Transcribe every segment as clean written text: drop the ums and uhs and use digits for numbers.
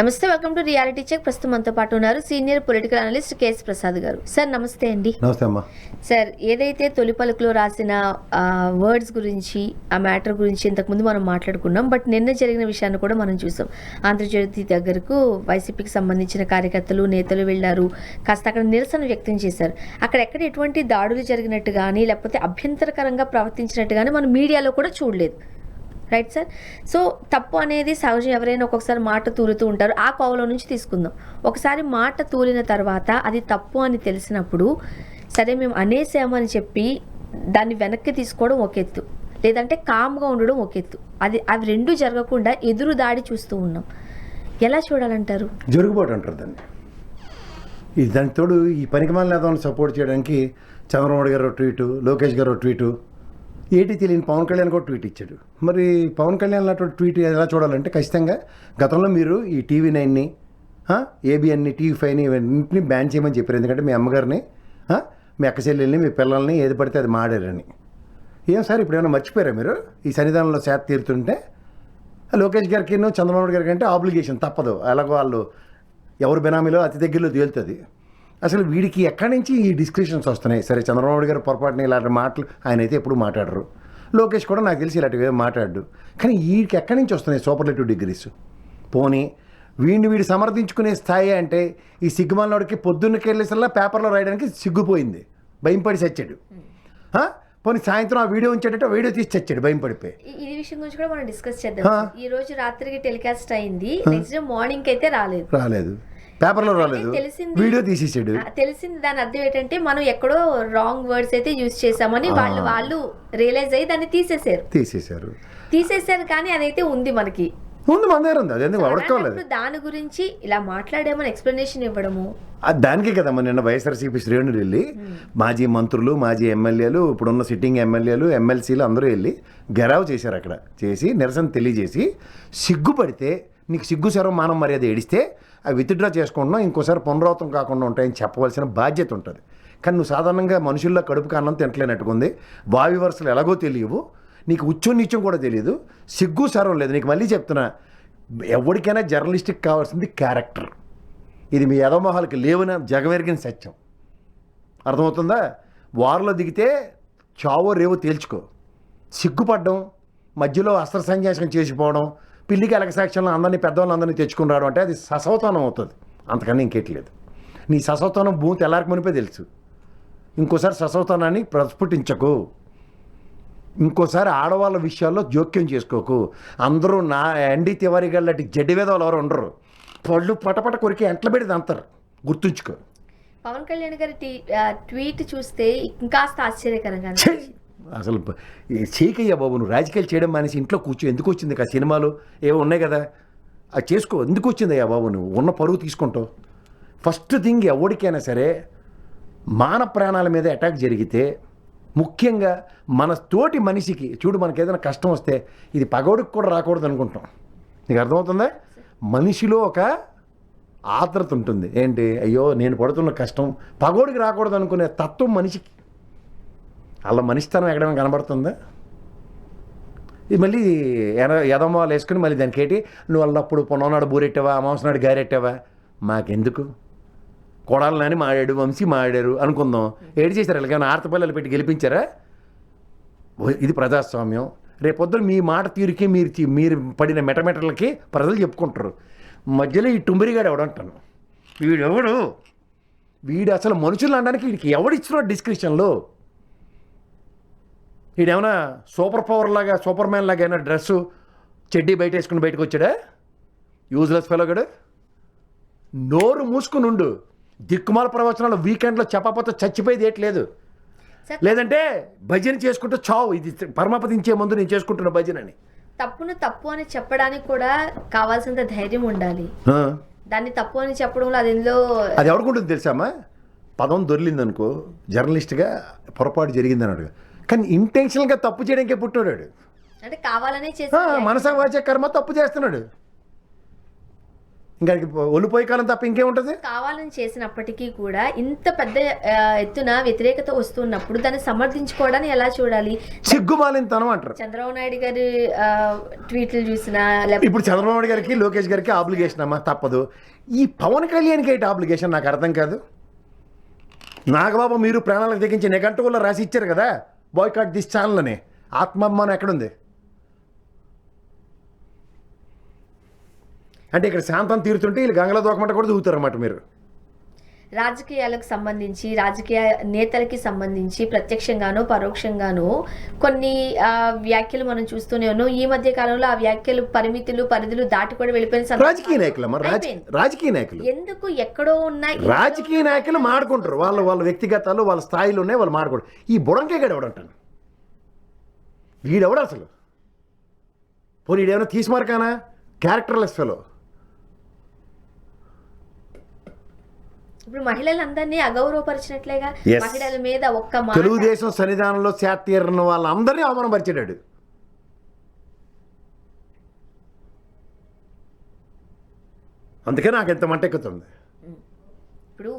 నమస్తే, welcome to reality check. ప్రస్తుతం మనతో పాటు ఉన్నారు senior political analyst KS Prasad గారు. సార్ నమస్తే అండి. నమస్తే అమ్మా. సార్, ఏదైతే తొలి పలుకులో రాసిన వర్డ్స్ గురించి, ఆ మ్యాటర్ గురించి ఇంతకుముందు మనం మాట్లాడుకున్నాం. బట్ నిన్న జరిగిన విషయాన్ని కూడా మనం చూసాం. ఆంధ్రజ్యోతి దగ్గరకు వైసీపీకి సంబంధించిన కార్యకర్తలు, నేతలు వెళ్ళారు. కాస్త అక్కడ నిరసన వ్యక్తం చేశారు. అక్కడ ఎక్కడ ఎటువంటి దాడులు జరిగినట్టు కానీ, లేకపోతే అభ్యంతరకరంగా ప్రవర్తించినట్టు కానీ మనం మీడియాలో కూడా చూడలేదు. Right sir. సో తప్పు అనేది సహజం. ఎవరైనా ఒక్కొక్కసారి మాట తూలుతూ ఉంటారు. ఆ కోవలో నుంచి తీసుకుందాం. ఒకసారి మాట తూలిన తర్వాత అది తప్పు అని తెలిసినప్పుడు సరే మేము అనేసామని చెప్పి దాన్ని వెనక్కి తీసుకోవడం ఒక ఎత్తు, లేదంటే కామ్గా ఉండడం ఒక ఎత్తు. అవి రెండు జరగకుండా ఎదురు దాడి చూస్తూ ఉన్నాం. ఎలా చూడాలంటారు? జరుగుబాటు అంటారు దాన్ని. దానికి తోడు ఈ పనికిమాల నేతలను సపోర్ట్ చేయడానికి చంద్రబాబు గారు ట్వీటు, లోకేష్ గారు ట్వీటు, ఏటీ తెలియని పవన్ కళ్యాణ్ కూడా ట్వీట్ ఇచ్చాడు. మరి పవన్ కళ్యాణ్ అటువంటి ట్వీట్ ఎలా చూడాలంటే, ఖచ్చితంగా గతంలో మీరు ఈ టీవీ9ని, ఏబిఎన్ని, టీవీ5ని ఇవన్నింటినీ బ్యాన్ చేయమని చెప్పారు. ఎందుకంటే మీ అమ్మగారిని, మీ అక్క చెల్లెల్ని, మీ పిల్లల్ని ఏది పడితే అది మాడారని. ఏం సార్ ఇప్పుడు ఏమైనా మర్చిపోయారా మీరు? ఈ సన్నిధానంలో శాత తీరుతుంటే లోకేష్ గారికి, చంద్రబాబు గారికి అంటే ఆబ్లిగేషన్ తప్పదు. అలాగో వాళ్ళు ఎవరు బెనామీలో అతి దగ్గరలో తేలుతుంది. అసలు వీడికి ఎక్కడి నుంచి ఈ డిస్క్రిప్షన్స్ వస్తున్నాయి? సరే, చంద్రబాబు గారు పొరపాటున ఇలాంటి మాటలు ఆయన అయితే ఎప్పుడు మాట్లాడరు. లోకేష్ కూడా నాకు తెలిసి ఇలాంటివి మాట్లాడు. కానీ వీడికి ఎక్కడి నుంచి వస్తున్నాయి సూపర్లేటివ్ డిగ్రీస్? పోనీ వీడిని సమర్థించుకునే స్థాయి అంటే ఈ సిగ్గుమాలనోడికి పొద్దున్నకి వెళ్ళేసల్లా పేపర్లో రాయడానికి సిగ్గుపోయింది, భయంపడి చచ్చాడు. పోనీ సాయంత్రం ఆ వీడియో ఉంచేటట్టు వీడియో తీసి చచ్చాడు భయం పడిపోయి. ఈ విషయం గురించి కూడా మనం డిస్కస్ చేద్దాం. ఈ రోజు రాత్రికి టెలికాస్ట్ అయింది, నెక్స్ట్ డే మార్నింగ్ అయితే రాలేదు, పేపర్లో రాలేదు, వీడియో తీసేసాడు. తెలిసింది. దాని అర్థం ఏంటంటే మనం ఎక్కడో రాంగ్ వర్డ్స్ అయితే యూజ్ చేసామని వాళ్ళు రియలైజ్ అయ్యి దాన్ని తీసేశారు. కానీ అదైతే ఉంది, మనకి ఉంది, మన దగ్గర ఉంది. అదే వడకోలేదు. దాని గురించి ఇలా మాట్లాడేమని ఎక్స్ప్లెనేషన్ ఇవ్వడము, దానికే కదమ్మా నిన్న వైఎస్ఆర్సీపీ శ్రేణులు వెళ్ళి మాజీ మంత్రులు, మాజీ ఎమ్మెల్యేలు, ఇప్పుడున్న సిట్టింగ్ ఎమ్మెల్యేలు, ఎమ్మెల్సీలు అందరూ వెళ్ళి గెరావ్ చేశారు. అక్కడ చేసి నిరసన తెలియజేసి, సిగ్గుపడితే నీకు సిగ్గు శరం మానం మర్యాద ఏడిస్తే అవి విత్డ్రా చేసుకుంటున్నాం, ఇంకోసారి పునరావృతం కాకుండా ఉంటాయని చెప్పవలసిన బాధ్యత ఉంటుంది. కానీ నువ్వు సాధారణంగా మనుషుల్లో కడుపుకి అన్నం తింటలేనట్టుకుంది. వావి వరుసలు ఎలాగో తెలియవు, నీకు ఉచ్చం నిత్యం కూడా తెలియదు, సిగ్గు శరం లేదు నీకు. మళ్ళీ చెప్తున్నా, ఎవరికైనా జర్నలిస్ట్కి కావాల్సింది క్యారెక్టర్. ఇది మీ యదమోహాలకి లేవున జగమెరిగిన సత్యం. అర్థమవుతుందా? వారిలో దిగితే చావో రేవో తేల్చుకో. సిగ్గుపడ్డం, మధ్యలో అస్త్ర సన్యాసం చేసిపోవడం, పిల్లికి ఎలక సాక్ష్యంలో అందరినీ పెద్దవాళ్ళందరినీ తెచ్చుకుని రావడం అంటే అది ససవతానం అవుతుంది. అంతకన్నా ఇంకేట్లేదు. నీ ససవతానం భూమి తెల్లారికి మునిపే తెలుసు. ఇంకోసారి ససవతానాన్ని ప్రస్ఫుటించకు. ఇంకోసారి ఆడవాళ్ళ విషయాల్లో జోక్యం చేసుకోకు. అందరూ నా ఎన్డీ తివారీ గారు లాంటి జడ్డి వేదవాళ్ళు ఎవరు ఉండరు. పళ్ళు పటపట కొరికి ఎంట్ల పెడితే అంటారు, గుర్తుంచుకో. పవన్ కళ్యాణ్ గారి ట్వీట్ చూస్తే ఇంకాస్త ఆశ్చర్యకరంగా అసలు చేయకయ్యా బాబు, నువ్వు రాజకీయాలు చేయడం మానేసి ఇంట్లో కూర్చో. ఎందుకు వచ్చింది? సినిమాలు ఏవో ఉన్నాయి కదా, అది చేసుకో. ఎందుకు వచ్చిందయ్యా బాబు, నువ్వు ఉన్న పరువు తీసుకుంటావు. ఫస్ట్ థింగ్, ఎవరికైనా సరే మాన ప్రాణాల మీద అటాక్ జరిగితే, ముఖ్యంగా మన తోటి మనిషికి చూడు, మనకి ఏదైనా కష్టం వస్తే ఇది పగోడికి కూడా రాకూడదు అనుకుంటాం. నీకు అర్థమవుతుందా? మనిషిలో ఒక ఆత్రత ఉంటుంది. ఏంటి, అయ్యో నేను పడుతున్న కష్టం పగోడికి రాకూడదు అనుకునే తత్వం మనిషికి. అలా మనిషితనం ఎక్కడైనా కనబడుతుందా? ఇది మళ్ళీ యదమాలు వేసుకుని మళ్ళీ దానికి ఏంటి, నువ్వు అల్లప్పుడు పొన్ననాడు బూరెట్టావా, అమావాస నాడు గారెట్టావా, మాకెందుకు? కొడాలని మాడాడు, వంశీ మాడారు అనుకుందాం. ఏడు చేశారు, ఎలాగైనా ఆర్తపల్లెలు పెట్టి గెలిపించారా? ఇది ప్రజాస్వామ్యం. రేపొద్దున మీ మాట తీరుకి మీరు పడిన మెటమెటలకి ప్రజలు చెప్పుకుంటారు. మధ్యలో ఈ టుంబరిగాడు ఎవడంటాను, వీడెవడు, వీడు అసలు మనుషులు అనడానికి వీడికి ఎవడిచ్చినా డిస్క్రిప్షన్లో. వీడేమన్నా సూపర్ పవర్ లాగా, సూపర్ మ్యాన్ లాగా అయినా డ్రెస్సు చెడ్డీ బయట వేసుకుని బయటకు వచ్చాడా? యూజ్లెస్ ఫెలోగాడు. నోరు మూసుకుని ఉండు. దిక్కుమాల ప్రవచనాలు వీకెండ్లో చెప్పకపోతే చచ్చిపోయేది ఏట్లేదు. లేదంటే భజన చేసుకుంటూ చావు. ఇది పరమపదించే ముందు నేను చేసుకుంటున్న భజన అని. తప్పును తప్పు అని చెప్పడానికి కూడా కావాల్సినంత ధైర్యం ఉండాలి. దాన్ని తప్పు అని చెప్పడంలో అది ఎవరికుంటుంది తెలుసామా? పదం దొరికింది అనుకో, జర్నలిస్ట్గా పొరపాటు జరిగింది అన్నాడు. కానీ ఇంటెన్షనల్గా తప్పు చేయడానికే పుట్టాడు. అంటే కావాలనే మనసా వాచ కర్మ తప్పు చేస్తున్నాడు. ఇంకా ఒలిపోయి కాలం తప్ప ఇంకేముంటుంది? కావాలని చేసినప్పటికీ కూడా ఇంత పెద్ద ఎత్తున వ్యతిరేకత వస్తున్నప్పుడు దాన్ని సమర్థించుకోవడాన్ని ఎలా చూడాలి? సిగ్గుమాలినతనం అంటారు. చంద్రబాబు నాయుడు గారి ట్వీట్లు చూసినా ఇప్పుడు చంద్రబాబు నాయుడు గారికి లోకేష్ గారికి ఆబ్లిగేషన్ అమ్మా, తప్పదు. ఈ పవన్ కళ్యాణ్కి ఏంటి ఆబ్లిగేషన్ నాకు అర్థం కాదు. నాగబాబు మీరు ప్రాణాలకు తెగించి నెగంటువుల్లో రాసి ఇచ్చారు కదా బాయ్కాట్ దిస్ ఛానల్ అని. ఆత్మాభిమానం ఎక్కడుంది? అంటే ఇక్కడ శాంతం తీరుతుంటే వీళ్ళు గంగలో దూకమంట కూడా దూకుతారన్నమాట మీరు. రాజకీయాలకు సంబంధించి రాజకీయ నేతలకి సంబంధించి ప్రత్యక్షంగానో పరోక్షంగానో కొన్ని వ్యాఖ్యలు మనం చూస్తూనే ఉన్నాం. ఈ మధ్య కాలంలో ఆ వ్యాఖ్యలు పరిధులు దాటి కూడా వెళ్ళిపోయిన రాజకీయ నాయకులు రాజకీయ నాయకులు ఎందుకు ఎక్కడో ఉన్నాయి. రాజకీయ నాయకులు మాడుకుంటారు, వాళ్ళ వ్యక్తిగతాలు వాళ్ళ స్థాయిలు ఉన్నాయి, వాళ్ళు మాడుకుంటారు. ఈ బుడంకే గడ ఎవడంటాను, వీడెవడు అసలు? పోనీ వీడేమైనా తీసుమారకానా? Characterless fellow. ఇప్పుడు మహిళలందరినీ అగౌరవపరిచినట్లేగా. మహిళల మీద ఒక్క తెలుగుదేశం సన్నిధానంలో శాతీరణ వాళ్ళందరినీ అవమానపరిచాడు. అందుకే నాకు ఎంత మంట ఎక్కుతుంది. ఇప్పుడు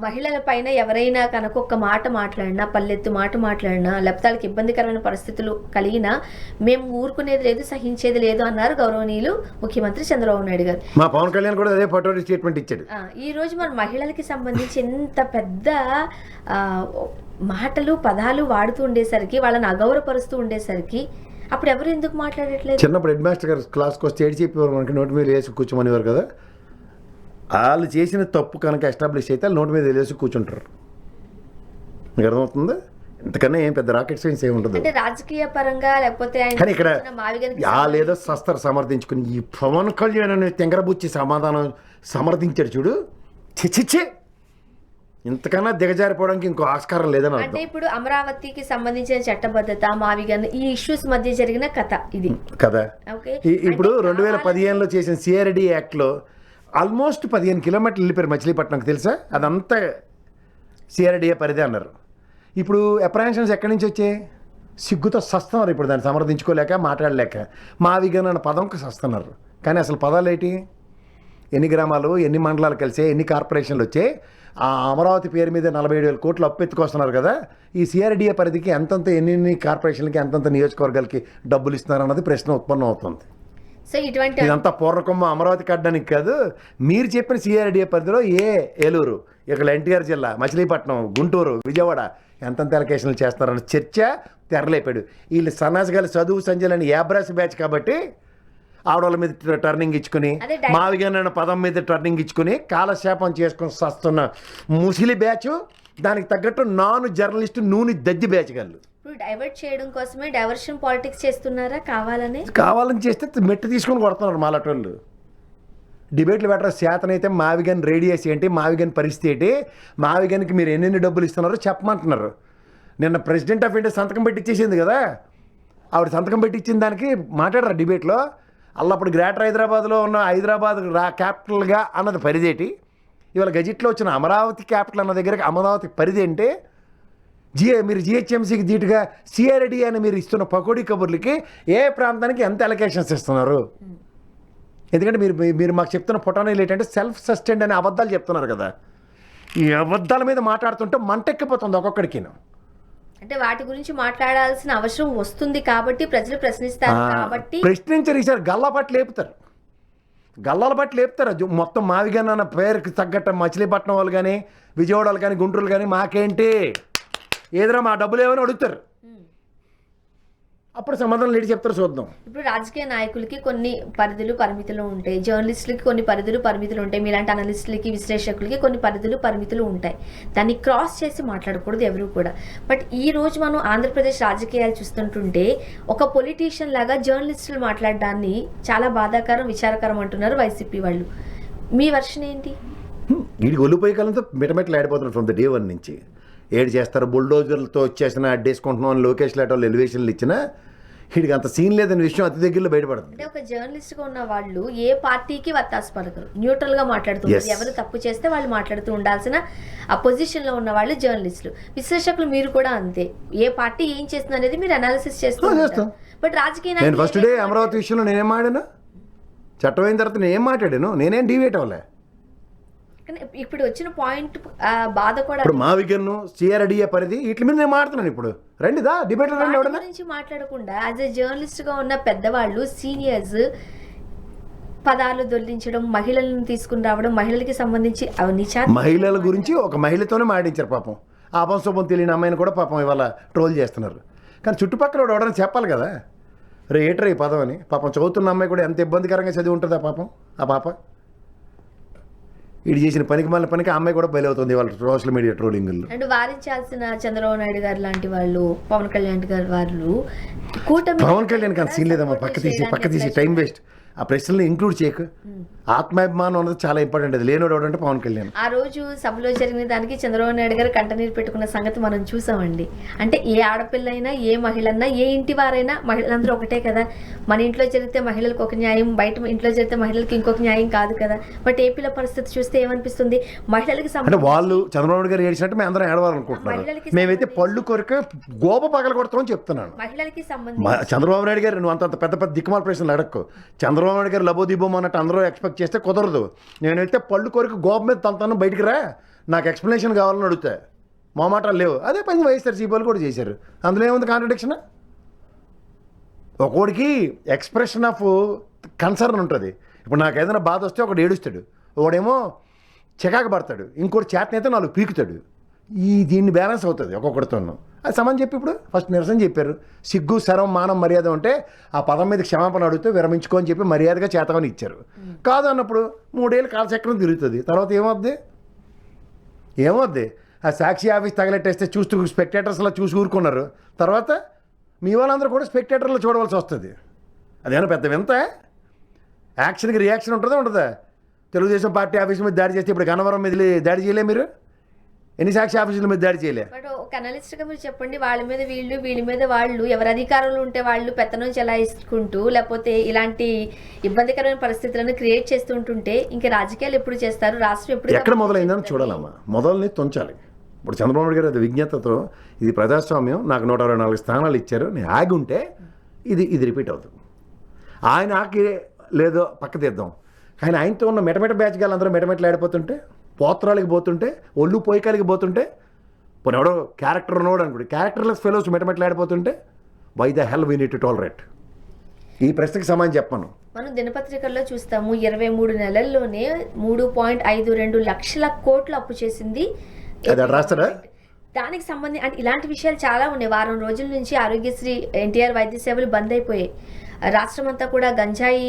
మహిళల పైన ఎవరైనా కనుక ఒక్క మాట మాట్లాడినా, పల్లెత్తు మాట మాట్లాడినా, లేకపోతే వాళ్ళకి ఇబ్బందికరమైన పరిస్థితులు కలిగినా మేము ఊరుకునేది లేదు, సహించేది లేదు అన్నారు గౌరవనీయులు ముఖ్యమంత్రి చంద్రబాబు నాయుడు గారు. మా పవన్ కళ్యాణ్ కూడా అదే పటోటి స్టేట్మెంట్ ఇచ్చాడు. ఈ రోజు మన మహిళలకి సంబంధించి ఎంత పెద్ద మాటలు పదాలు వాడుతూ ఉండేసరికి, వాళ్ళని అగౌరవపరుస్తూ ఉండేసరికి అప్పుడు ఎవరు ఎందుకు మాట్లాడట్లేదు? చిన్నప్పుడు హెడ్ మాస్టర్ గారు క్లాస్కి వస్తే ఏడు చెప్పేవారు, మనకి నోటి మీద వేసి కూర్చోమనేవారు కదా. వాళ్ళు చేసిన తప్పు కనుక ఎస్టాబ్లిష్ అయితే వాళ్ళు నోటి మీద వేసి కూర్చుంటారు. మీకు అర్థమవుతుంది? ఇంతకన్నా ఏం పెద్ద రాకెట్ సైన్స్ ఏమి ఉంటుంది. అంటే రాజకీయ పరంగా లేకపోతే కానీ ఇక్కడ లేదో సస్తరు సమర్థించుకుని ఈ పవన్ కళ్యాణ్ అనే తెంగరబుచ్చి సమర్థించాడు చూడు. చిచ్చిచ్చే ఇంతకన్నా దిగజారిపోవడానికి ఇంకో ఆస్కారం లేదని అంటే ఇప్పుడు అమరావతికి సంబంధించిన చట్టబద్ధత, మావిగన్, ఈ ఇష్యూస్ మధ్య జరిగిన కథ ఇది కదా. ఇప్పుడు 2015లో చేసిన సిఆర్డి యాక్ట్లో ఆల్మోస్ట్ 15 కిలోమీటర్లు వెళ్ళిపోయారు మచిలీపట్నంకి, తెలుసా? అదంతా సిఆర్డిఏ పరిధి అన్నారు. ఇప్పుడు అప్రహెన్షన్స్ ఎక్కడి నుంచి వచ్చాయి? సిగ్గుతో సస్తున్నారు ఇప్పుడు దాన్ని సమర్థించుకోలేక, మాట్లాడలేక. మావిగన్ అన్న పదంకి సస్తున్నారు. కానీ అసలు పదాలు ఏంటి? ఎన్ని గ్రామాలు, ఎన్ని మండలాలు కలిసే, ఎన్ని కార్పొరేషన్లు వచ్చాయి? ఆ అమరావతి పేరు మీద 47,000 కోట్లు అప్పెత్తుకొస్తున్నారు కదా. ఈ సిఆర్డిఏ పరిధికి ఎంతంత, ఎన్ని కార్పొరేషన్లకి, ఎంతంత నియోజకవర్గాలకి డబ్బులు ఇస్తున్నారు అన్నది ప్రశ్న ఉత్పన్నం అవుతుంది. ఇదంతా పూర్వకొమ్మ అమరావతి కట్టడానికి కాదు. మీరు చెప్పిన సిఆర్డిఏ పరిధిలో ఏలూరు, ఇక్కడ ఎన్టీఆర్ జిల్లా, మచిలీపట్నం, గుంటూరు, విజయవాడ ఎంతంత ఎలకేషన్లు చేస్తారన్న చర్చ తెరలేపాడు. వీళ్ళు సన్నాసిగాలి చదువు సంజలని యాబ్రాస్ బ్యాచ్ కాబట్టి ఆడవాళ్ళ మీద టర్నింగ్ ఇచ్చుకుని, మావిగన్ అనే పదం మీద టర్నింగ్ ఇచ్చుకుని కాలక్షేపం చేసుకుని వస్తున్న ముసిలి బ్యాచ్, దానికి తగ్గట్టు నాను జర్నలిస్టు నూనె దద్ది బ్యాచ్ గాళ్ళు. డైవర్ట్ చేయడం కోసమే డైవర్షన్ పాలిటిక్స్ చేస్తున్నారా? కావాలని చేస్తే మెట్టు తీసుకొని కొడుతున్నారు మాలటోళ్ళు. డిబేట్లు పెట్టరు. శాతనైతే మావిగన్ రేడియస్ ఏంటి, మావిగన్ పరిస్థితి ఏంటి, మావిగన్కి మీరు ఎన్నెన్ని డబ్బులు ఇస్తున్నారో చెప్పమంటున్నారు. నిన్న ప్రెసిడెంట్ ఆఫ్ ఇండియా సంతకం పెట్టించేసింది కదా. ఆవిడ సంతకం పెట్టించిన దానికి మాట్లాడరా డిబేట్లో? అల్లప్పుడు గ్రేటర్ హైదరాబాద్లో ఉన్న హైదరాబాద్ క్యాపిటల్గా అన్నది పరిధేటి, ఇవాళ గజిట్లో వచ్చిన అమరావతి క్యాపిటల్ అన్న దగ్గరికి అమరావతి పరిధి అంటే మీరు జిహెచ్ఎంసీకి ధీటుగా సిఆర్డి అని మీరు ఇస్తున్న పకోడీ కబుర్లకి ఏ ప్రాంతానికి ఎంత అలొకేషన్స్ ఇస్తున్నారు? ఎందుకంటే మీరు మాకు చెప్తున్న పొటానీలు ఏంటంటే సెల్ఫ్ సస్టైన్డ్ అనే అబద్ధాలు చెప్తున్నారు కదా. ఈ అబద్ధాల మీద మాట్లాడుతుంటే మంటెక్కిపోతుంది ఒక్కొక్కడికి. అంటే వాటి గురించి మాట్లాడాల్సిన అవసరం వస్తుంది కాబట్టి ప్రజలు ప్రశ్నిస్తారు కాబట్టి ప్రశ్నించరు. ఈసారి గల్లాపట్లు లేపుతారు, గల్లాల పట్లు లేపుతారు. మొత్తం మావిగన్ అన్న పేరుకి తగ్గట్టు మచిలీపట్నం వాళ్ళు కానీ, విజయవాడ వాళ్ళు కానీ, గుంటూరు కానీ మాకేంటి ఏదైనా మా డబ్బులు ఏమైనా అడుగుతారు. అప్పుడు సమాధానం లేడి చెప్తారు, చూద్దాం. ఇప్పుడు రాజకీయ నాయకులకి కొన్ని పరిధులు పరిమితులు ఉంటాయి, జర్నలిస్టులకి కొన్ని పరిధులు పరిమితులు ఉంటాయి, మీలాంటి అనలిస్టులకి విశ్లేషకులకి కొన్ని పరిధులు పరిమితులు ఉంటాయి. దాన్ని క్రాస్ చేసి మాట్లాడకూడదు ఎవరు కూడా. బట్ ఈ రోజు మనం ఆంధ్రప్రదేశ్ రాజకీయాలు చూస్తుంటుంటే ఒక పొలిటీషియన్ లాగా జర్నలిస్టులు మాట్లాడడాన్ని చాలా బాధాకరం, విచారకరం అంటున్నారు వైసీపీ వాళ్ళు. మీ వర్షన్ ఏంటి? వీడికి ఒళ్ళిపోయే కాలంతో మిటమెట్లు ఆడిపోతున్నారు ఫ్రమ్ ద డే 1 నుంచి. ఏడు చేస్తారు, బుల్డోజర్లతో వచ్చేసిన అడ్డేసుకుంటున్నాం అని లోకేష్ లాంటి ఎలివేషన్లు ఇచ్చినా వీడికి అంత సీన్ లేదనే విషయం అతి దగ్గరలో బయటపడుతుంది. అంటే ఒక జర్నలిస్ట్గా ఉన్న వాళ్ళు ఏ పార్టీకి వత్తాసు పలకరు, న్యూట్రల్గా మాట్లాడుతుంటారు. ఎవరు తప్పు చేస్తే వాళ్ళు మాట్లాడుతూ ఉండాల్సిన ఆ పొజిషన్లో ఉన్న వాళ్ళు జర్నలిస్టులు. విశ్లేషకులు మీరు కూడా అంతే. ఏ పార్టీ ఏం చేస్తుంది అనేది మీరు అనాలిసిస్ చేస్తూ ఉంటారు. బట్ రాజకీయ నేను ఫస్ట్ డే అమరావతి విషయంలో నేనేం ఆడాను, చట్టం అయిన తర్వాత నేను ఏం మాట్లాడాను, నేనేం డివేట్ అవ్వలే. కానీ ఇప్పుడు వచ్చిన పాయింట్ బాధ కూడా ఇప్పుడు మా విగన్ను సిఆర్డిఏ పరిధి వీటి మీద నేను మాట్లాడుతున్నాను. ఇప్పుడు రండిదా డిబేట్ రండి. వాటి ఎవడన్నా గురించి మాట్లాడకుండా యాజ్ ఎ జర్నలిస్ట్ గా ఉన్న పెద్దవాళ్ళు సీనియర్స్ పదాలు దొల్లించడం, మహిళలను తీసుకుని రావడం, మహిళలకి సంబంధించి మహిళల గురించి ఒక మహిళతోనే మాడించారు పాపం. ఆపం శుభం తెలియని అమ్మాయిని కూడా పాపం ఇవాళ ట్రోల్ చేస్తున్నారు. కానీ చుట్టుపక్కల ఎవడన్నా చెప్పాలి కదా, రే ఏట్రా ఈ పదం అని. పాపం చదువుతున్న అమ్మాయి కూడా ఎంత ఇబ్బందికరంగా చదివి ఉంటుంది ఆ పాప. ఇది చేసిన పనికి మళ్ళీ పనికి ఆ అమ్మాయి కూడా బయలువుతుంది వాళ్ళ సోషల్ మీడియా ట్రోలింగ్లో. అండ్ వారించాల్సిన చంద్రబాబు నాయుడు గారు లాంటి వాళ్ళు, పవన్ కళ్యాణ్ గారు వాళ్ళు కూటమి. పవన్ కళ్యాణ్ కానీ సీన్ లేదమ్మా, పక్క తీసి టైం వేస్ట్. ఆ ప్రశ్నలు ఇంక్లూడ్ చేయకు. ఆత్మాభిమానం అన్నది చాలా ఇంపార్టెంట్. అది లేనోడు ఎవడంటే పవన్ కళ్యాణ్. ఆ రోజు సభలో జరిగిన దానికి చంద్రబాబు నాయుడు గారు కంటనీరు పెట్టుకున్న సంగతి మనం చూసామండి. అంటే ఏ ఆడపిల్ల అయినా, ఏ మహిళ అన్నా, ఏ ఇంటి వారైనా మహిళలందరూ ఒకటే కదా. మన ఇంట్లో జరిగితే మహిళలకు ఒక న్యాయం, బయట ఇంట్లో జరిగితే మహిళలకు ఇంకొక న్యాయం కాదు కదా. బట్ ఏపీలో పరిస్థితి చూస్తే ఏమనిపిస్తుంది, మహిళలకి అంటే వాళ్ళు చంద్రబాబు గారు ఏడ్చినట్టు మేము అందరం ఏడవాలనుకుంటున్నారు. మేమైతే పళ్ళు కొరకు గోప పగల కొడతామని చెప్తున్నాను. మహిళలకి సంబంధించి చంద్రబాబు నాయుడు గారు నువ్వు అంత పెద్ద పెద్ద దిక్కుమాల ప్రశ్నలు అడక్కు. చంద్రబాబు నాయుడు గారు లబోదీబోం అన్నట్టు అందరూ ఎక్స్పెక్ట్ చేస్తే కుదరదు. నేనైతే పళ్ళు కొరకు గోప మీద తను బయటికి రా, నాకు ఎక్స్ప్లెనేషన్ కావాలని అడుగుతా. మా మాటలు లేవు. అదే పని వైఎస్ఆర్సీపీ వాళ్ళు కూడా చేశారు. అందులో ఏముంది కాంట్రడిక్షన్? ఒకడికి ఎక్స్ప్రెషన్ ఆఫ్ కన్సర్న్ ఉంటుంది. ఇప్పుడు నాకు ఏదైనా బాధ వస్తే ఒకడు ఏడుస్తాడు, ఒకడేమో చికాకు పడతాడు, ఇంకోటి చేతనైతే 4 పీకుతాడు. దీన్ని బ్యాలెన్స్ అవుతుంది ఒక్కొక్కడితోనూ. అది సమానం చెప్పి ఇప్పుడు ఫస్ట్ నిరసన చెప్పారు. సిగ్గు, శరం, మానం, మర్యాద ఉంటే ఆ పదం మీద క్షమాపణ అడిగితే విరమించుకో అని చెప్పి మర్యాదగా చేతమని ఇచ్చారు. కాదు అన్నప్పుడు 3 ఏళ్ళు కాలచక్రం తిరుగుతుంది. తర్వాత ఏమవుద్ది? ఆ సాక్షి ఆఫీస్ తగలెట్టేస్తే చూస్తూ స్పెక్టేటర్స్లో చూసి ఊరుకున్నారు. తర్వాత మీ వాళ్ళందరూ కూడా స్పెక్టేటర్లో చూడవలసి వస్తుంది. అదేమన్నా పెద్ద వింత? యాక్షన్కి రియాక్షన్ ఉంటుందా? తెలుగుదేశం పార్టీ ఆఫీస్ మీద దాడి చేస్తే ఇప్పుడు గన్నవరం మీద దాడి చేయలే మీరు? ఎన్ని సాక్షి ఆఫీసుల మీద దాడి చేయలే? బట్ ఒక అనలిస్ట్గా మీరు చెప్పండి, వాళ్ళ మీద వీళ్ళు, వీళ్ళ మీద వాళ్ళు, ఎవరు అధికారంలో ఉంటే వాళ్ళు పెత్తనం చెలాయిస్తుంటూ, లేకపోతే ఇలాంటి ఇబ్బందికరమైన పరిస్థితులను క్రియేట్ చేస్తూ ఉంటుంటే ఇంకా రాజకీయాలు ఎప్పుడు చేస్తారు? రాష్ట్రం ఎప్పుడు ఎక్కడ మొదలైందని చూడాలమ్మా. మొదలని తుంచాలి. ఇప్పుడు చంద్రబాబు నాయుడు గారు అది విజ్ఞతతో ఇది ప్రజాస్వామ్యం, నాకు 124 స్థానాలు ఇచ్చారు, నేను ఆగి ఉంటే ఇది రిపీట్ అవుతుంది. ఆయన ఆకి లేదో పక్క తీద్దాం. కానీ ఆయనతో ఉన్న మెటమెట బ్యాచ్ గారు అందరూ మెటమెట్లు ఆడిపోతుంటే, పోత్రాలకి పోతుంటే, ఒళ్ళు పోయికాలకి పోతుంటే, పోనీ ఎవడో క్యారెక్టర్ ఉన్నవాడు అనుకోండి, క్యారెక్టర్లెస్ ఫెలోస్ మెటమెట్లు ఆడిపోతుంటే, why the hell we need to tolerate? ఈ ప్రశ్నకి సమాధానం చెప్పను. మనం దినపత్రికల్లో చూస్తాము 23 నెలల్లోనే 3.52 లక్షల కోట్లు అప్పు చేసింది. అది రాస్తాడా? దానికి సంబంధించి అంటే ఇలాంటి విషయాలు చాలా ఉన్నాయి. వారం రోజుల నుంచి ఆరోగ్యశ్రీ, ఎన్టీఆర్ వైద్య సేవలు బంద్ అయిపోయాయి. రాష్ట్రం అంతా కూడా గంజాయి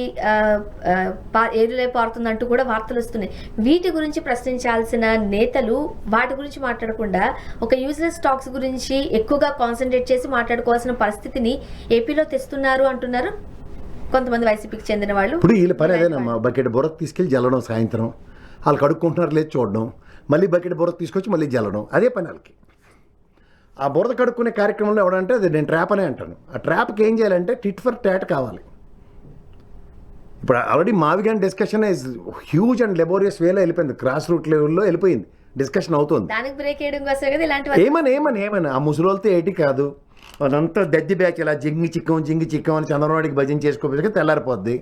ఏరులై పారుతుందంటూ కూడా వార్తలు వస్తున్నాయి. వీటి గురించి ప్రశ్నించాల్సిన నేతలు వాటి గురించి మాట్లాడకుండా ఒక యూజ్లెస్ స్టాక్స్ గురించి ఎక్కువగా కాన్సన్ట్రేట్ చేసి మాట్లాడుకోవాల్సిన పరిస్థితిని ఏపీలో తెస్తున్నారు అంటున్నారు కొంతమంది వైసీపీకి చెందిన వాళ్ళు. ఇప్పుడు వీళ్ళ పని అదేనమ్మా, బకెట్ బుర్ర తీసుకెళ్ళి జల్లడం, సాయంత్రం వాళ్ళు కడుక్కుంటున్నారు లేదు చూడడం, మళ్ళీ బకెట్ బుర్ర తీసుకొచ్చి మళ్ళీ జల్లడం, అదే పని వాళ్ళకి. ఆ బురద కడుక్కునే కార్యక్రమంలో ఎవడంటే అది నేను ట్రాప్ అనే అంటాను. ఆ ట్రాప్కి ఏం చేయాలంటే టిట్ ఫర్ టాట్ కావాలి. ఇప్పుడు ఆల్రెడీ మావిగాన్ discussion is huge and laborious వేలో వెళ్ళిపోయింది, గ్రాస్ రూట్ లెవెల్లో వెళ్ళిపోయింది, డిస్కషన్ అవుతుంది. దానికి బ్రేక్ వేయడం కోసం కదా ఇలాంటి ఏమని ఆ ముసలోళ్ళతో ఏటి కాదు, అదంతా దద్ది బ్యాచ్ ఇలా జింగి చిక్కం అని చంద్రబాబుకి భజన చేసుకోకపోతే తెల్లారిపోద్ది.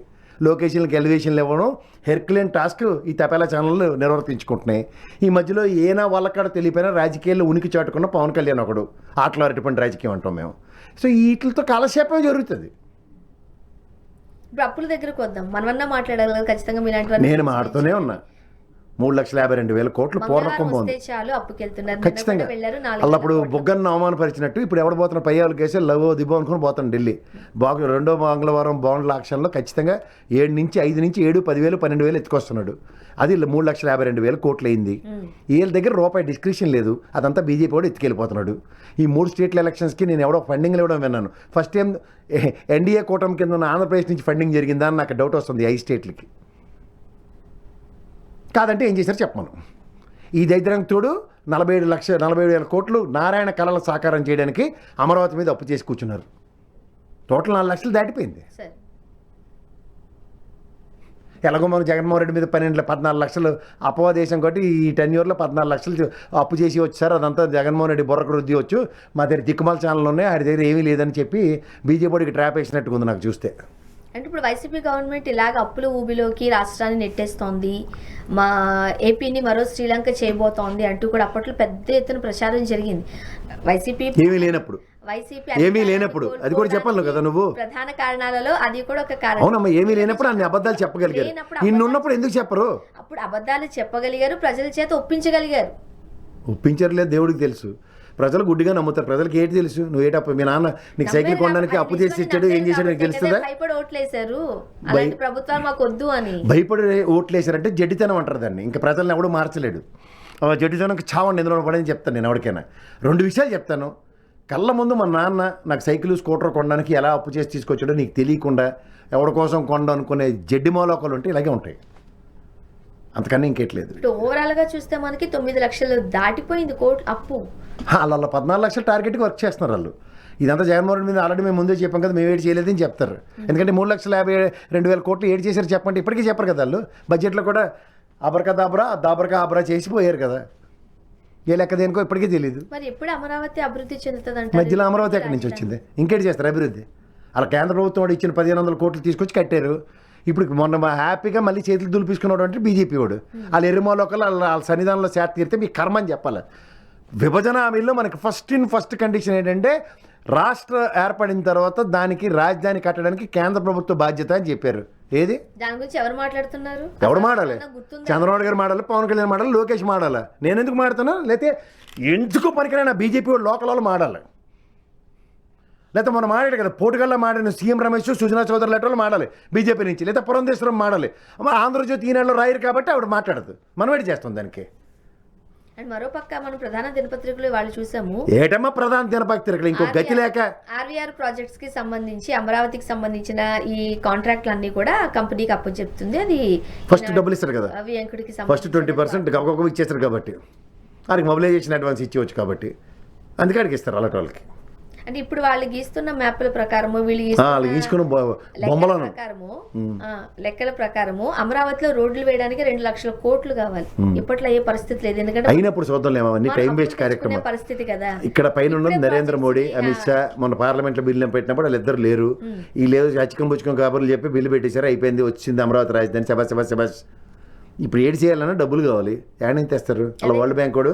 లొకేషన్కి ఎలివేషన్లు ఇవ్వడం హెర్క్యులెన్ టాస్క్ ఈ తపేలా ఛానళ్ళు నిర్వర్తించుకుంటున్నాయి. ఈ మధ్యలో ఏనా వాళ్ళక్కడ తెలియపోయినా రాజకీయాల్లో ఉనికి చాటుకున్న పవన్ కళ్యాణ్ ఒకడు, ఆటలు అరటిపండి రాజకీయం అంటాం మేము. సో వీటితో కాలక్షేపం జరుగుతుంది. ఇప్పుడు అప్పుల దగ్గరకు వద్దాం. మనమన్నా మాట్లాడాలి ఖచ్చితంగా. మీలాంటి నేను మాడుతూనే ఉన్నా. 3,52,000 కోట్లు పూర్వకం బాగుంది ఖచ్చితంగా. అప్పుడు బొగ్గన్న అవమానపరిచినట్టు ఇప్పుడు ఎవడు పోతున్న పయ్యాలు కేసు లవ్ దిబో అనుకుని పోతాను ఢిల్లీ. రెండో మంగళవారం బాండ్ల ఆక్షన్లో ఖచ్చితంగా 7 నుంచి 5 నుంచి 7, 10,000, 12,000 ఎత్తుకొస్తున్నాడు. అది 3,52,000 కోట్లు అయింది. వీళ్ళ దగ్గర రూపాయి డిస్క్రిప్షన్ లేదు, అదంతా బీజేపీ కూడా ఎత్తుకెళ్ళిపోతున్నాడు. ఈ 3 స్టేట్ల ఎలక్షన్స్కి నేను ఎవడో ఫండింగ్లు ఇవ్వడం విన్నాను. ఫస్ట్ టైం ఎన్డీఏ కూటమి కింద ఉన్న ఆంధ్రప్రదేశ్ నుంచి ఫండింగ్ జరిగిందా అని నాకు డౌట్ వస్తుంది. 5 స్టేట్లకి కాదంటే ఏం చేశారు చెప్పమను. ఈ దైద్యంతోడు 47,000 కోట్లు నారాయణ కళల సాకారం చేయడానికి అమరావతి మీద అప్పు చేసి కూర్చున్నారు. టోటల్ 4 లక్షలు దాటిపోయింది. ఎలాగో మనం జగన్మోహన్ రెడ్డి మీద 14 లక్షలు అపవాదేశం కాబట్టి ఈ 10 yearsలో 14 లక్షలు అప్పు చేసి వచ్చారు. అదంతా జగన్మోహన్ రెడ్డి బుర్రకు రుద్ది వచ్చు, మా దగ్గర దిక్కుమాల ఛానల్ ఉన్నాయి, ఆయన దగ్గర ఏమీ లేదని చెప్పి బీజేపీకి ట్రాప్ వేసినట్టుగా ఉంది నాకు చూస్తే. అంటే ఇప్పుడు వైసీపీ గవర్నమెంట్ ఇలాగ అప్పుల ఊబిలోకి రాష్ట్రాన్ని నెట్టేస్తోంది, మా ఏపీని మరో శ్రీలంక చేయబోతోంది అంటూ కూడా అప్పట్లో పెద్ద ఎత్తున ప్రచారం జరిగింది. వైసీపీ ఏమీ లేనప్పుడు అది కూడా చెప్పాలి కదా నువ్వు. ప్రధాన కారణాలలో అది కూడా ఒక కారణం. అవునమ్మా, ఏమీ లేనప్పుడు అన్ని అబద్ధాలు చెప్పగలిగారు. ఇన్నున్నప్పుడు ఎందుకు చెప్పరు? అప్పుడు అబద్ధాలు చెప్పగలిగారు, ప్రజల చేత ఒప్పించగలిగారు. ఒప్పించర్లేదు, దేవుడికి తెలుసు. ప్రజలు గుడ్డిగా నమ్ముతారు. ప్రజలకు ఏంటి తెలుసు? నువ్వు ఏటప్పు మీ నాన్న నీకు సైకిల్ కొనడానికి అప్పు చేసి ఇచ్చాడు, ఏం చేశాడు నీకు తెలుస్తుందా? భయపడి ఓట్లేశారు, అలాంటి ప్రభుత్వాలు మాకు వద్దు అని. భయపడి ఓట్లేశారంటే జడ్డితనం అంటారు దాన్ని. ఇంకా ప్రజలను ఎవడు మార్చలేడు. జడ్డితనంకి చావండి ఎందులో పడని చెప్తాను నేను ఎవరికైనా. 2 విషయాలు చెప్తాను. కళ్ళ ముందు మా నాన్న నాకు సైకిల్ స్కూటర్ కొనడానికి ఎలా అప్పు చేసి తీసుకొచ్చాడో నీకు తెలియకుండా ఎవరి కోసం కొండ అనుకునే జడ్డి మోలోకాలు ఉంటే ఇలాగే ఉంటాయి, అంతకన్నా ఇంకేట్లేదు. ఓవరాల్ గా చూస్తే మనకి 9 లక్షలు దాటిపోయింది కోట్ అప్పు. అలా 14 లక్షల టార్గెట్కి వర్క్ చేస్తున్నారు వాళ్ళు. ఇదంతా జగన్మోహన్ మీద ఆల్రెడీ మేము ముందే చెప్పాం కదా, మేము ఏడు చేయలేదని చెప్తారు. ఎందుకంటే 3,52,000 కోట్లు ఏడు చేశారు చెప్పండి, ఇప్పటికీ చెప్పరు కదా వాళ్ళు. బడ్జెట్లో కూడా దాబరకా ఆబ్రా చేసిపోయారు కదా. ఏ లెక్క దేనికో ఇప్పటికీ తెలియదు. మరి ఎప్పుడు అమరావతి అభివృద్ధి చెందుతుంది? మధ్యలో అమరావతి ఎక్కడి నుంచి వచ్చింది? ఇంకేటి చేస్తారు అభివృద్ధి? అలా కేంద్ర ప్రభుత్వం వాడు ఇచ్చిన 1,500 కోట్లు తీసుకొచ్చి కట్టారు. ఇప్పుడు మొన్న హ్యాపీగా మళ్ళీ చేతులు దులిపించుకున్నాడు అంటే బీజేపీ వాడు. వాళ్ళు ఎరుమోలోకలు వాళ్ళ సన్నిధానంలో శాత తీరితే మీకు కర్మ అని చెప్పాలి. విభజన హామీల్లో మనకి ఫస్ట్ కండిషన్ ఏంటంటే రాష్ట్ర ఏర్పడిన తర్వాత దానికి రాజధాని కట్టడానికి కేంద్ర ప్రభుత్వ బాధ్యత అని చెప్పారు. ఏది దాని గురించి ఎవరు మాట్లాడుతున్నారు? ఎవడు మాడాలి? చంద్రబాబు గారు మాడాలి, పవన్ కళ్యాణ్ మాడాలి, లోకేష్ మాడాలి. నేను ఎందుకు మాడుతున్నా? లేకపోతే ఎందుకు పనికిరైనా బీజేపీ వాడు లోకల్ వాళ్ళు మాడాలి. లేకపోతే మనం మాడాడు కదా పోటుగల్లా మాడిన సీఎం రమేష్, సుజనా చౌదరి లెటర్లు మాడాలి బీజేపీ నుంచి, లేదా పురంధేశ్వరం మాడాలి. ఆంధ్రజ్యోతి ఈనాడులో రాయరు కాబట్టి ఆవిడ మాట్లాడదు, మనం ఏడు చేస్తాం దానికి. అండ్ మరోపక్క మనం ప్రధాన దినపత్రికలు వాళ్ళు చూసాము. ఏటమ్మా ప్రధాన దినపత్రికలు? ఇంకో గతి లేక ఆర్వీఆర్ ప్రాజెక్ట్స్ కి సంబంధించి అమరావతికి సంబంధించిన ఈ కాంట్రాక్ట్లు అన్ని కూడా కంపెనీకి అప్పు చెప్తుంది. అది ఫస్ట్ డబ్బులు ఇస్తారు కదా, వెంకటకి ఫస్ట్ 20% ఒక్కొక్క ఇచ్చేస్తారు కాబట్టి, వారికి మొబిలైజేషన్ అడ్వాన్స్ ఇచ్చేవచ్చు కాబట్టి అందుకే అడిగి ఇస్తారు అలాంటి వాళ్ళకి. అంటే ఇప్పుడు వాళ్ళు గీస్తున్న మ్యాప్ల ప్రకారము, వీళ్ళు గీసుకున్న బొమ్మలను లెక్కల ప్రకారము అమరావతిలో రోడ్లు వేయడానికి 2 లక్షల కోట్లు కావాలి. ఇప్పట్లో ఏ పరిస్థితి లేదు, ఎందుకంటే అయినప్పుడు చూద్దాం అవన్నీ టైం వేస్ట్ కార్యక్రమం పరిస్థితి కదా. ఇక్కడ పైన ఉన్నది నరేంద్ర మోడీ, అమిత్ షా. మన పార్లమెంట్ లో బిల్లు పెట్టినప్పుడు వాళ్ళిద్దరు లేరు. ఈ లేదు చచ్చికం పుచ్చుకం కాబర్లు చెప్పి బిల్లు పెట్టేశారు, అయిపోయింది, వచ్చింది అమరావతి రాజధాని. శబాస్. ఇప్పుడు ఏడు చేయాలన్నా డబ్బులు కావాలి, ఏడ నుంచి తెస్తారు? అలా వరల్డ్ బ్యాంక్ కూడా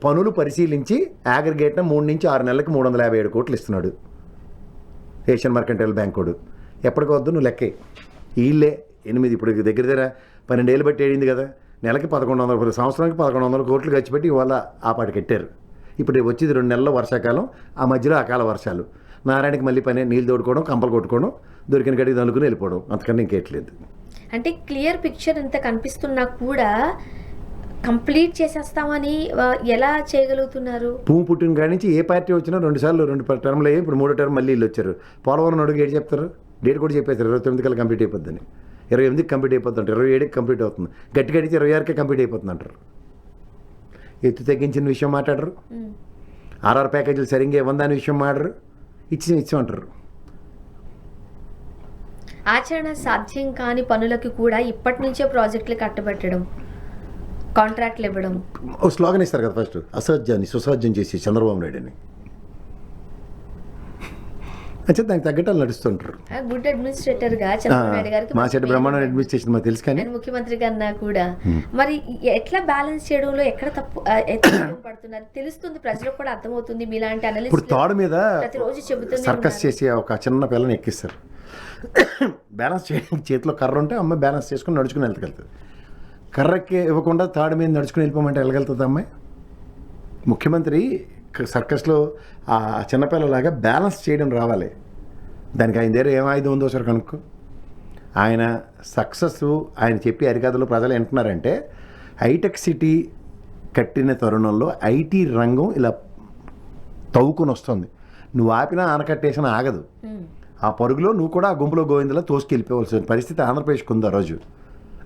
పనులు పరిశీలించి అగ్రిగేట్న 3 నుంచి 6 నెలలకు 357 కోట్లు ఇస్తున్నాడు ఏషియన్ మర్కంటైల్ బ్యాంక్ కూడా. ఎప్పటికి వద్దు నువ్వు లెక్కే. వీళ్ళే 8 ఇప్పుడు దగ్గర 12 ఏళ్ళు బట్టి ఏడింది కదా, నెలకి 1,100, సంవత్సరానికి 1,100 కోట్లు ఖర్చు పెట్టి ఇవాళ ఆ పాటి కట్టారు. ఇప్పుడు వచ్చేది 2 నెలల వర్షాకాలం, ఆ మధ్యలో అకాల వర్షాలు. నారాయణకి మళ్ళీ పని నీళ్ళు తోడుకోవడం, కంపలు కొట్టుకోవడం, దొరికిన గడికి తనుకుని వెళ్ళిపోవడం, అంతకన్నా ఇంకేట్లేదు. అంటే క్లియర్ పిక్చర్ ఎంత కనిపిస్తున్నా కూడా కంప్లీట్ చేసేస్తామని ఎలా చేయగలుగుతున్నారు? పువ్వు పుట్టిన కాడి నుంచి ఏ పార్టీ వచ్చినా 2 సార్లు 2 టర్మ్లు అయ్యి ఇప్పుడు 3వ టర్మ్ మళ్ళీ వీళ్ళు వచ్చారు. పోలవరం అడుగు ఏడు చెప్తారు, డేట్ కూడా చెప్పేస్తారు 29 కల్లా కంప్లీట్ అయిపోద్దని. 28కి కంప్లీట్ అయిపోతుంది అంటారు, 27కి కంప్లీట్ అవుతుంది. గట్టి గడిచి 26కే కంప్లీట్ అయిపోతుంది అంటారు. ఎత్తు తగ్గించిన విషయం మాట్లాడరు, ఆర్ఆర్ ప్యాకేజీలు సరిగ్గా ఇవ్వని విషయం మాట్లాడరు, ఇచ్చామంటారు. ఆచరణ సాధ్యం కాని పనులకి కూడా ఇప్పటి నుంచే ప్రాజెక్టులు కట్టబెట్టడం, కాంట్రాక్ట్లు ఇవ్వడం. ఓ స్లోగన్ ఇస్తారు కదా ఫస్ట్, అసాధ్యాన్ని సుసాధ్యం చేసి చంద్రబాబు నాయుడుని. అంటే దానికి తగ్గట్టు నడుస్తుంటారు. గుడ్ అడ్మినిస్ట్రేటర్ గా చంద్రబాబు నాయుడు గారికి మా చెడ్డ బ్రహ్మాండ అడ్మినిస్ట్రేషన్ మాకు తెలుసు, కానీ ముఖ్యమంత్రి కన్నా కూడా మరి ఎట్లా బ్యాలెన్స్ చేయడంలో ఎక్కడ తప్పు పడుతున్నారు తెలుస్తుంది, ప్రజలకు కూడా అర్థమవుతుంది. మీలాంటి అనలిస్ట్ ఇప్పుడు తాడు మీద ప్రతిరోజు చెబుతుంది సర్కస్ చేసి ఒక చిన్న పిల్లని ఎక్కిస్తారు. బ్యాలెన్స్ చేయడానికి చేతిలో కర్ర ఉంటే అమ్మాయి బ్యాలెన్స్ చేసుకుని నడుచుకుని వెళ్తగలుగుతుంది. కర్రకి ఇవ్వకుండా తాడు మీద నడుచుకుని వెళ్ళిపోమంటే వెళ్ళగలుగుతుంది అమ్మాయి? ముఖ్యమంత్రి సర్కస్లో ఆ చిన్నపిల్లలాగా బ్యాలెన్స్ చేయడం రావాలి. దానికి ఆయన దగ్గర ఏం ఆయుధం ఉందో ఒకసారి కనుక్కో. ఆయన సక్సెస్ ఆయన చెప్పి అరికథలో ప్రజలు వింటున్నారంటే హైటెక్ సిటీ కట్టిన తరుణంలో ఐటీ రంగం ఇలా తవ్వుకుని వస్తుంది. నువ్వు ఆపినా ఆనకట్టేసినా ఆగదు. ఆ పరుగులో నువ్వు కూడా ఆ గుంపులో గోవిందలో తోసుకెళ్ళిపోవాల్సిన పరిస్థితి ఆంధ్రప్రదేశ్కి ఉంది ఆ రోజు.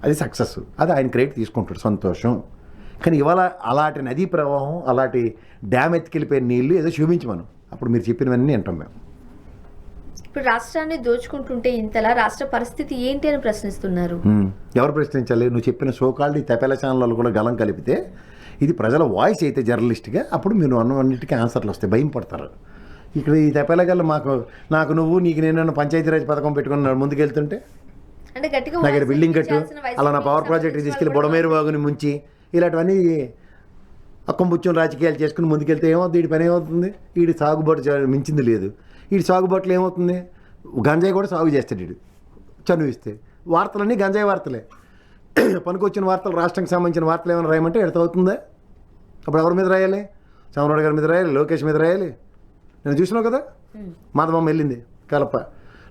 అది సక్సెస్, అది ఆయన క్రెడిట్ తీసుకుంటాడు, సంతోషం. కానీ ఇవాళ అలాంటి నదీ ప్రవాహం, అలాంటి డ్యామ్ ఎత్తుకెళ్ళిపోయిన నీళ్ళు ఏదో చూపించమను, అప్పుడు మీరు చెప్పినవన్నీ వింటాం మేము. ఇప్పుడు రాష్ట్రాన్ని దోచుకుంటుంటే ఇంతలా రాష్ట్ర పరిస్థితి ఏంటి అని ప్రశ్నిస్తున్నారు. ఎవరు ప్రశ్నించాలి? నువ్వు చెప్పిన సోకాల్డ్ ఈ తెపెల ఛానళ్ళు కూడా గలం కలిపితే ఇది ప్రజల వాయిస్ అయితే జర్నలిస్ట్గా, అప్పుడు మీరు అన్నిటికీ ఆన్సర్లు వస్తాయి. భయం పడతారు. ఇక్కడ ఈ తెప్పలకల్లా నాకు నువ్వు నీకు నేను పంచాయతీరాజ్ పథకం పెట్టుకున్నాడు ముందుకెళ్తుంటే అంటే గట్టిగా నాకు ఇక్కడ బిల్డింగ్ కట్టు అలా నా పవర్ ప్రాజెక్ట్ తీసుకెళ్ళి బుడమేరు బాగుని ముంచి ఇలాంటివన్నీ అక్కంపుచ్చం రాజకీయాలు చేసుకుని ముందుకెళ్తే ఏమవుతుంది? వీడి పని ఏమవుతుంది? వీడి సాగుబాటు మించింది లేదు. వీడి సాగుబాటులో ఏమవుతుంది? గంజాయి కూడా సాగు చేస్తాడు వీడు చనువిస్తే. వార్తలన్నీ గంజాయి వార్తలే. పనికొచ్చిన వార్తలు, రాష్ట్రానికి సంబంధించిన వార్తలు ఏమైనా రాయమంటే ఎడత అవుతుందా? అప్పుడు ఎవరి మీద రాయాలి? చంద్రబాబు గారి మీద రాయాలి, లోకేష్ మీద రాయాలి. నేను చూసినావు కదా, మాధవమ్మ వెళ్ళింది కలప.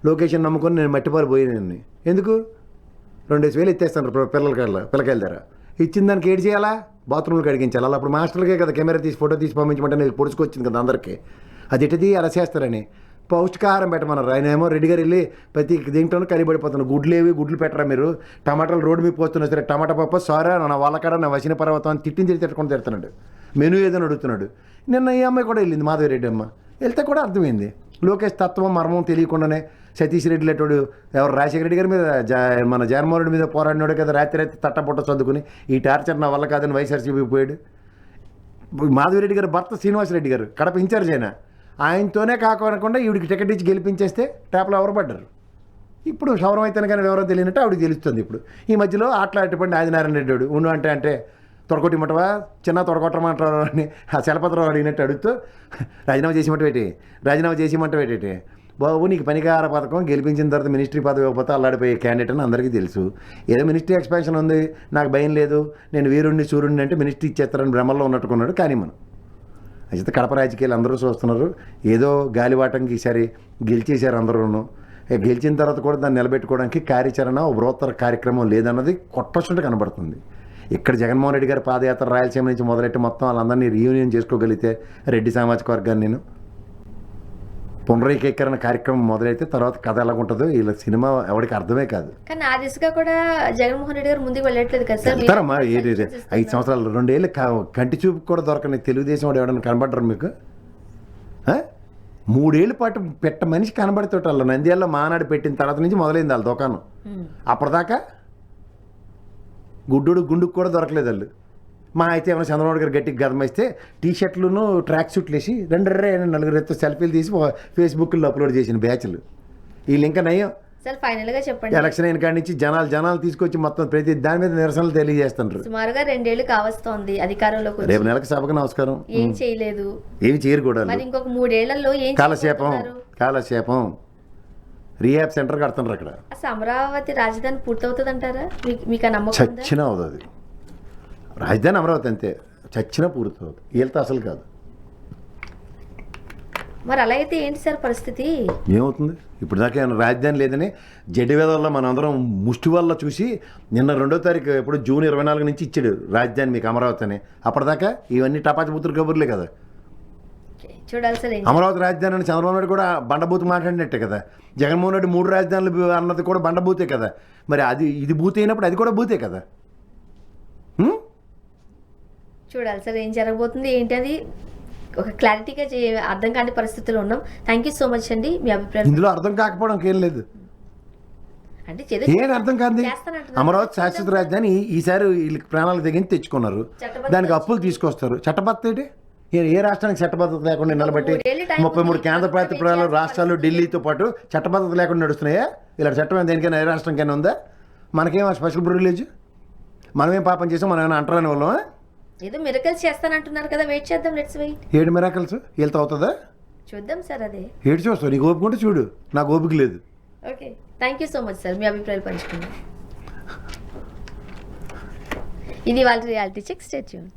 లోకేష్ని నమ్ముకొని నేను మట్టిపాలు పోయినాన్ని. ఎందుకు? 2,000 ఎత్తేస్తాను పిల్లకాయల ధర. ఇచ్చిన దానికి ఏడు చేయాలా? బాత్రూమ్లు కడిగించాలి. అలా అప్పుడు మాస్టర్లకే కదా కెమెరా తీసి ఫోటో తీసి పంపించమంటే నేను పొడుచుకొచ్చింది కదా అందరికీ. అది ఎట్టది అలా చేస్తారని పౌష్టికాహారం పెట్టమన్నారు. ఆయన ఏమో రెడ్డి గారు వెళ్ళి ప్రతి దీంట్లోనూ కరిబడిపోతున్నారు. గుడ్లు పెట్టరా మీరు? టమాటాలు రోడ్డు మీద పోతున్నా సరే టమాటా పప్పు సారా నా వాళ్ళకాడ నా వసిన పర్వతం అని తిట్టుకొని తిడుతున్నాడు. మెనూ ఏదని అడుగుతున్నాడు. నిన్న ఈ అమ్మాయి కూడా వెళ్ళింది, మాధవిరెడ్డి అమ్మ. వెళ్తే కూడా అర్థమైంది లోకేష్ తత్వం మర్మం తెలియకుండానే. సతీష్ రెడ్డి లేటోడు ఎవరు రాజశేఖర రెడ్డి గారి మీద మన జగన్మోహన్ రెడ్డి మీద పోరాడినాడు కదా, రాత్రి తట్టపొట్ట చదువుకుని ఈ టార్చర్ నా వల్ల కాదని వైఎస్ఆర్సీపీ పోయాడు. మాధవిరెడ్డి గారు భర్త శ్రీనివాసరెడ్డి గారు కడప ఇన్ఛార్జ్ అయినా ఆయనతోనే కాకుండా ఈవిడికి టికెట్ ఇచ్చి గెలిపించేస్తే ట్యాప్లో ఎవరు పడ్డారు. ఇప్పుడు సౌరం అయితేనే కానీ ఎవరో తెలియనట్టు ఆవిడకి తెలుస్తుంది. ఇప్పుడు ఈ మధ్యలో ఆటలాంటి ఆదినారాయణ రెడ్డి ఉండు అంటే తొడగొట్టిమంటవా చిన్న తొడగొట్టమంటారు అని ఆ చలపతిరావు అడిగినట్టు అడుగుతూ రాజీనామా చేసేమంటే బాబు నీకు పనికార పథకం గెలిపించిన తర్వాత మినిస్ట్రీ పదవి ఇవ్వకపోతే అల్లాడిపోయే క్యాండిడేట్ అని అందరికీ తెలుసు. ఏదో మినిస్ట్రీ ఎక్స్పాన్షన్ ఉంది, నాకు భయం లేదు, నేను వీరుణ్ణి సూర్యుడిని అంటే మినిస్ట్రీ ఇచ్చేస్తారని భ్రమల్లో ఉన్నట్టుకున్నాడు. కానీ మనం అయితే కడప రాజకీయాలు అందరూ చూస్తున్నారు. ఏదో గాలివాటంకి ఈసారి గెలిచేశారు అందరూను. గెలిచిన తర్వాత కూడా దాన్ని నిలబెట్టుకోవడానికి కార్యాచరణ బృహత్తర కార్యక్రమం లేదన్నది కొట్టొచ్చినట్టు కనబడుతుంది. ఇక్కడ జగన్మోహన్ రెడ్డి గారి పాదయాత్ర రాయలసీమ నుంచి మొదలెట్టి మొత్తం వాళ్ళందరినీ రీయూనియన్ చేసుకోగలిగితే రెడ్డి సామాజిక వర్గాన్ని నేను పునరీకీకరణ కార్యక్రమం మొదలైతే తర్వాత కథ ఎలాగుంటుందో వీళ్ళ సినిమా ఎవరికి అర్థమే కాదు. కానీ ఆ దిశగా కూడా జగన్మోహన్ రెడ్డి గారు ముందుకు వెళ్ళట్లేదు కదా సార్. వెళ్తారమ్మా 5 సంవత్సరాలు 2 ఏళ్ళు కంటి చూపు కూడా దొరకని తెలుగుదేశం వాడు ఎవడన్నా కనబడ్డారు మీకు? 3 ఏళ్ళ పాటు మనిషి కనబడితే వాళ్ళు నంద్యాలలో మానాడు పెట్టిన తర్వాత నుంచి మొదలైంది వాళ్ళ దుకాణం. అప్పటిదాకా గుండుకు కూడా దొరకలేదు వాళ్ళు. మా అయితే ఏమైనా చంద్రబాబు గారు గట్టికి గదమేస్తే టీషర్ట్లను ట్రాక్ సూట్లు వేసి 2 సెల్ఫీలు తీసి ఫేస్బుక్లో అప్లోడ్ చేసిన బ్యాచ్లు. వీళ్ళు ఇంకా నయ్యం సార్ ఫైనల్ గా చెప్పండి. ఎలక్షన్ అయిన కాడి నుంచి జనాలు తీసుకొచ్చి మొత్తం ప్రతి దాని మీద నిరసనలు తెలియజేస్తున్నారు. సుమారుగా 2 ఏళ్ళు కావస్తోంది అధికారంలోకి. రేపు నెలకు సభకు నమస్కారం. ఏం చేయలేదు, ఏమి చేయరు కూడా. మరి ఇంకొక 3 ఏళ్లలో ఏం కాలక్షేపం రీహాబ్ సెంటర్ కడుతున్నారు అక్కడ. అసలు అమరావతి రాజధాని పూర్తవుతుంది అంటారా? మీకు నమ్మకం? చచ్చినా అవుతుంది రాజధాని అమరావతి, అంతే. చచ్చినా పూర్తవుతుంది. వీళ్ళతో అసలు కాదు. మరి అలా అయితే ఏంటి సార్ పరిస్థితి? ఏమవుతుంది? ఇప్పుడు దాకా రాజధాని లేదని జడ్డి వేదల్లో మనం అందరం ముష్టి వల్ల చూసి నిన్న 2వ తారీఖు ఎప్పుడు జూన్ 24 నుంచి ఇచ్చాడు రాజధాని మీకు అమరావతి అని. అప్పటిదాకా ఇవన్నీ టపాచిపుత్రులు కబుర్లే కదా. చూడాలి సార్. అమరావతి రాజధాని అని చంద్రబాబు నాయుడు కూడా బండబూతు మాట్లాడినట్టే కదా. జగన్మోహన్ రెడ్డి 3 రాజధానులు అన్నది కూడా బండబూతే కదా. మరి ఇది బూత్ అయినప్పుడు అది కూడా బూతే కదా. చూడాలి సార్ ఏం జరగబోతుంది ఏంటి అది ఒక క్లారిటీగా అర్థం కాని పరిస్థితుల్లో ఉన్నాం. థ్యాంక్ యూ సో మచ్ అండి. మీ అభిప్రాయం ఇందులో అర్థం కాకపోవడం ఏం లేదు. అంటే ఏం అర్థం కాదు. అమరావతి శాశ్వత రాజధాని ఈసారి వీళ్ళకి ప్రాణాలకు తెగించి తెచ్చుకున్నారు. దానికి అప్పులు తీసుకొస్తారు. చట్టబద్ధత ఏంటి? ఏ రాష్ట్రానికి చట్టబద్ధత లేకుండా నిలబెట్టి 33 కేంద్రపాలిత రాష్ట్రాలు ఢిల్లీతో పాటు చట్టబద్ధత లేకుండా నడుస్తున్నాయా? ఇలా చట్టం దేనికైనా ఏ రాష్ట్రంకైనా ఉందా? మనకేమో స్పెషల్ ప్రివిలేజ్? మనమేం పాపం చేసాం? మనం ఏమైనా అంటరాని వాళ్ళం? ఏదో మిరకల్స్ చేస్తానంటున్నారు కదా, వెయిట్ చేద్దాం. Let's wait. ఏడు మిరకల్స్ వీళ్ళతో అవుతుందా? చూద్దాం సార్. అదే ఏడు చూస్తావు. నీకు ఓపిక ఉంటే చూడు, నాకు ఓపిక లేదు. Okay, thank you so much sir. మీ అభిప్రాయాలు పంచుకున్నాం. ఇది వాళ్ళ రియాలిటీ చెక్. Stay tune.